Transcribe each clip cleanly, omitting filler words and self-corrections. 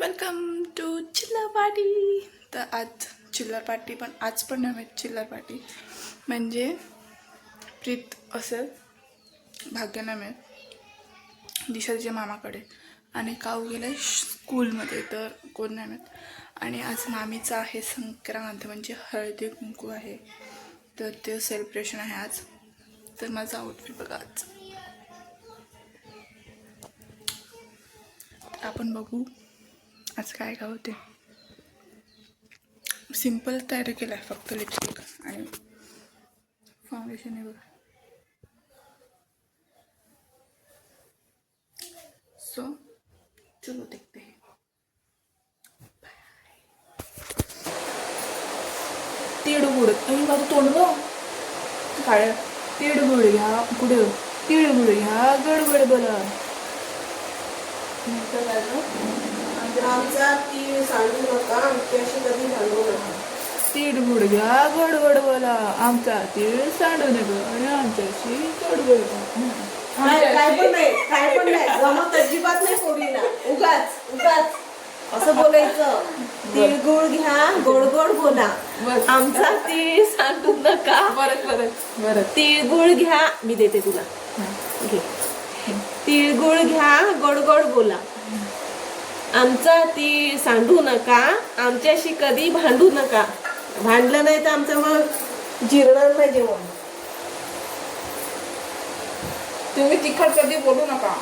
Welcome to चिल्लर party. तर आज चिल्लर पार्टी पण आज पण नव्हे चिल्लर पार्टी म्हणजे प्रीत असेल भाग्यनामे दिशाच्या मामाकडे आणि काऊ गेलं स्कूलमध्ये तर कोण नाही माहीत. आणि आज मामीचं आहे संक्रांत म्हणजे हळदी कुंकू आहे तर ते सेलिब्रेशन आहे आज. तर माझा आउटफिट बघा आज. आपण बघू आज काय काय होते. सिंपल तयारी केला आहे फक्त लिपस्टिक आणि फाउंडेशन आहे बघा. सो चलो देखते हैं. तिळगुळ माझं तोंड बघ काळ. तिळगुळ घ्या कुठे तिळगुळ घ्या गडबड बोला. आमचा तीळ सांडू नका आमच्याशी कधी भांडू नका. तिळगुळ घ्या गडबड बोला आमचा तीळ सांडू नका आणि आमच्याशी गडबड बोला. काय पण नाही जमत अजिबात नाही पोरीला. उगाच असं बोलायचं. तिळगुळ घ्या गोड गोड बोला आमचा तीळ सांडू नका. बरं तिळगुळ घ्या मी देते तुला. घे. तिळगुळ घ्या गोड गोड बोला आमचा तीळ सांडू नका आमच्याशी कधी भांडू नका. भांडलं नाही तर आमचं मग जिरणार नाही जेवण. तुम्ही तिखट कधी बोलू नका.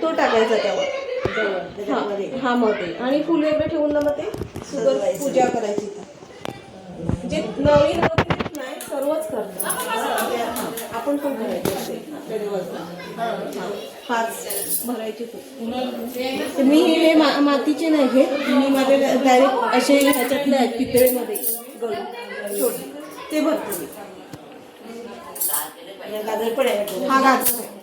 तो टाकायचा त्यावर हा मध्ये आणि फुल वेगळं ठेवून ना मग ते सुगर पूजा करायची. जे नवीन नाही सर्वच करतात आपण पण करायचं. पाच भरायचे. मी हे मातीचे नाही घेत मी माझे डायरेक्ट असे ह्याच्यातले आहेत पितळेमध्ये गळून छोटे ते भरते. हा गाजर आहे.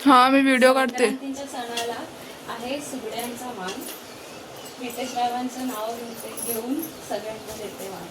हा मी व्हिडिओ काढते. सणाला आहे सुगड्यांचा मान. नितेशरावांचं नाव घेऊन सगळ्यांना देते मान.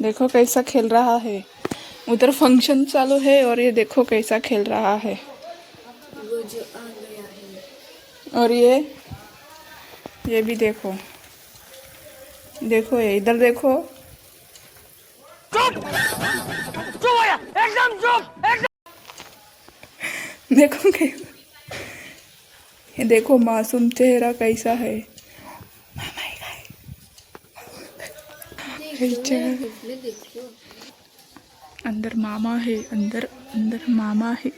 देखो कैसा खेल रहा है। उधर फंक्शन चालू है और ये देखो कैसा खेल रहा है। वो जो आ गया है। और ये भी देखो, देखो ये इधर देखो। देखो कैसा, ये देखो मासूम चेहरा कैसा है। मामा ही है। देखो अंदर मामा है, अंदर अंदर मामा है।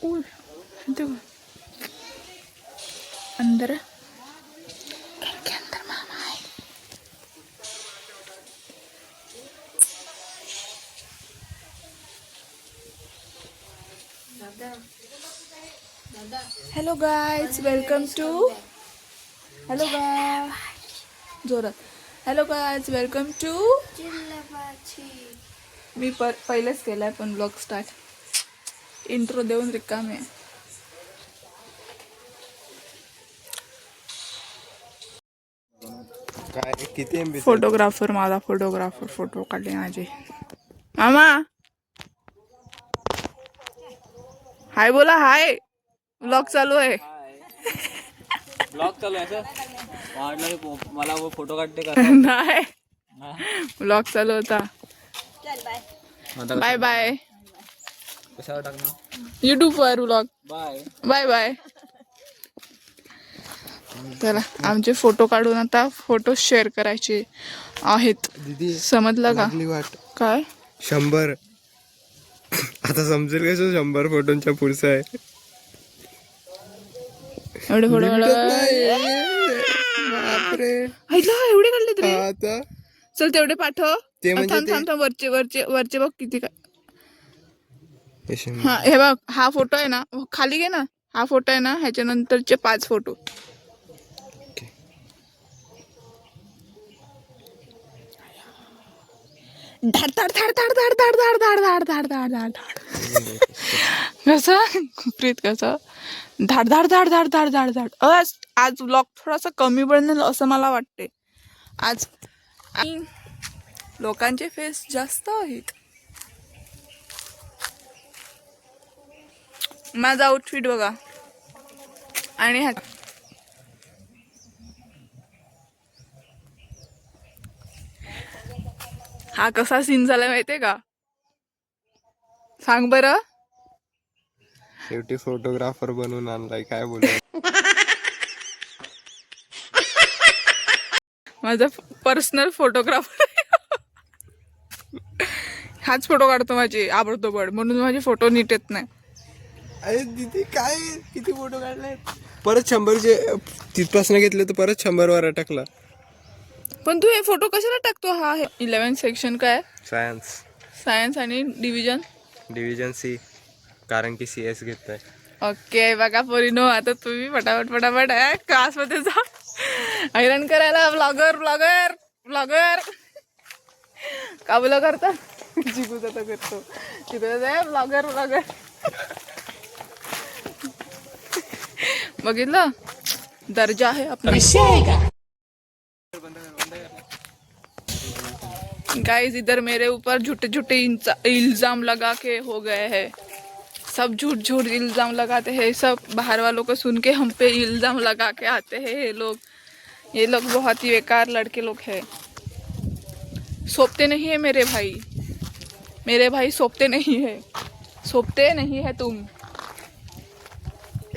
ओह, देखो अंदर, घर के अंदर मामा है। दादा दादा hello guys, welcome to, hello guys जोरात, हेलो गाइस वेलकम टू। मी पहिलेच केलाय पण ब्लॉग स्टार्ट, इंट्रो देऊन रिकामे. काय किती MB फोटोग्राफर, माझा फोटोग्राफर, फोटो काढले माझे. मामा हाय बोला, हाय. ब्लॉग चालू आहे. ब्लॉग चालू आहे सर. वाटलं मला फोटो काढते का? नाही, ब्लॉग चालू होता. Bye bye. कशावर टाकणार? युट्यूब वर ब्लॉग. Bye bye bye. चला आमचे फोटो काढून आता फोटो शेअर करायचे आहेत. दीदी समजलं का? लागली वाट काय 100. आता समजेल कसं 100 फोटोंच्या पुढचं आहे. एवढे फोटो बापरे. एवढे काढले तरी. आता चल तेवढे पाठव. ते म्हणजे थांब ते- थांब थांब, वरचे वरचे वरचे बघ किती काय. यशवंत. हा हे बघ, हा फोटो आहे ना, खाली घे ना. हा फोटो आहे ना, ह्याच्या नंतरचे 5 फोटो. धाड धाड धाड धाड धाड धाड धाड धाड धाड धाड धाड धाड. कसं प्रीत, कसं धाड धाड धाड धाड धाड धाड धाड. आज व्लॉग थोडासा कमी बनेल असं मला वाटते आज. आणि लोकांचे फेस जास्त आहेत. माझा आउटफिट बघा. आणि हा कसा सीन झालाय माहितीये का? सांग बरं. शेवटी फोटोग्राफर बनवून आणलाय, काय बोलू. माझा पर्सनल फोटोग्राफर. हाच फोटो काढतो माझे आबडतोबड, म्हणून माझे फोटो नीट येत नाही. अरे दीदी काय किती फोटो काढले. परत 100चे तिथपासून घेतले तर परत 100 वर अटकला. पण तू हे फोटो कशाला टाकतो? हा 11 सेक्शन काय? सायन्स आणि डिव्हिजन C, कारण की CS घेतोय. ओके बघा पोरीनो, आता तुम्ही फटाफट फटाफट क्लासमध्ये जा. हैराण करायला ब्लॉगर ब्लॉगर ब्लॉगर का बोला करता. जिगूचा तर करतो, जिगूचा ब्लॉगर ब्लॉगर. बघितलं, दर्जा आहे आपला. गाइस इधर मेरे ऊपर झूठे झूठे इल्जाम लगा के हो गए हैं. सब झूठ झूठ इल्जाम लगाते हैं. सब बाहर वालों को सुन के हम पे इल्जाम लगा के आते हैं ये लोग बहुत ही बेकार लड़के लोग हैं. सोपते नहीं है मेरे भाई सोपते नहीं है तुम.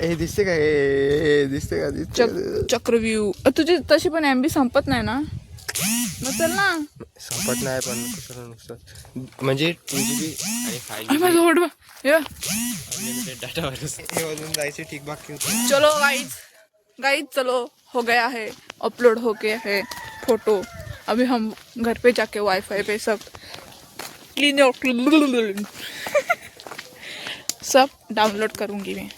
ए दिसते का, ए दिसते का, दिसते का? चक्रव्यूह. तुझी तशी पण MB संपत नाही ना, मग चल ना. संपत नाही पण कसं नुसतं म्हणजे 2GB आणि 5GB माझा ओढवा. अनलिमिटेड डाटा हे वाजून जायचे ठीक बाकी होते. चलो गाइस चलो, हो गया है, अपलोड हो गया है फोटो. अभी हम घर पे जाके वाईफाई पे सब सब डाउनलोड करूंगी मैं.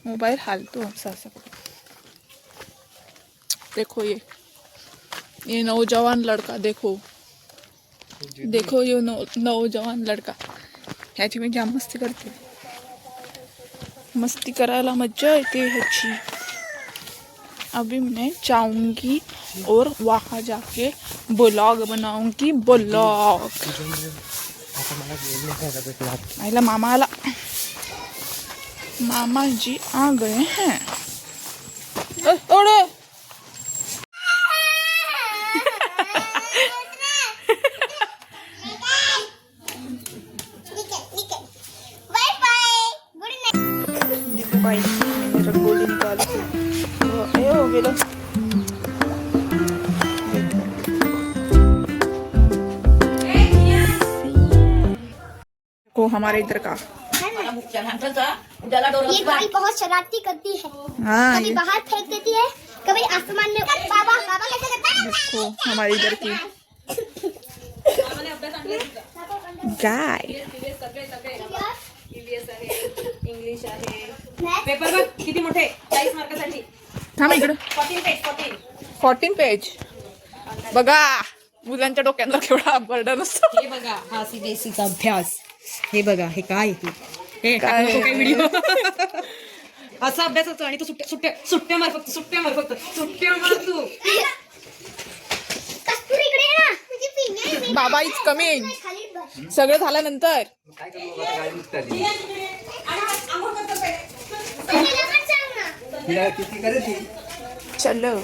मोबाइल हालतो ऐसा. देखो ये नौजवान लड़का, देखो ये नौजवान लड़का. ह्याची मी जाम मस्ती करते. मस्ती करायला मज्जा येते ह्याची. अभी मैं जाऊंगी और वहाँ जाके ब्लॉग बनाऊंगी ब्लॉग। आइला मामा आला, मामा जी आ गए हैं। ओड़े रंगोली निकाल हो गेलो। को हमारे इधर का ये गाड़ी बहुत शरारती करती है। हाँ कभी बाहर फेंक देती है, कभी आसमान में। बाबा बाबा कैसे करता है? देखो हमारे इधर की गाय। इंग्लिश आहे, पेपर बघ किती मोठे 40 मार्कासाठी। थांब इकडं 14 पेज 14 पेज बघा, मुलांच्या डोक्यांवर केवढा बर्डन असतो। हे बघा हा सीबीएसईचा अभ्यास, हे बघा हे काय आहे ते, हे काय टाकू नको काय व्हिडिओ असा अभ्यास होतो आणि तो सुट्ट्या मार फक्त सुट्ट्या मार तू कस्तुरी इकडे ये ना, तुझी फिंगर आहे. बाबा इज कमिंग। खाली बस. सगळं झाल्यानंतर तिला पण सांग ना. किती करे ती चलो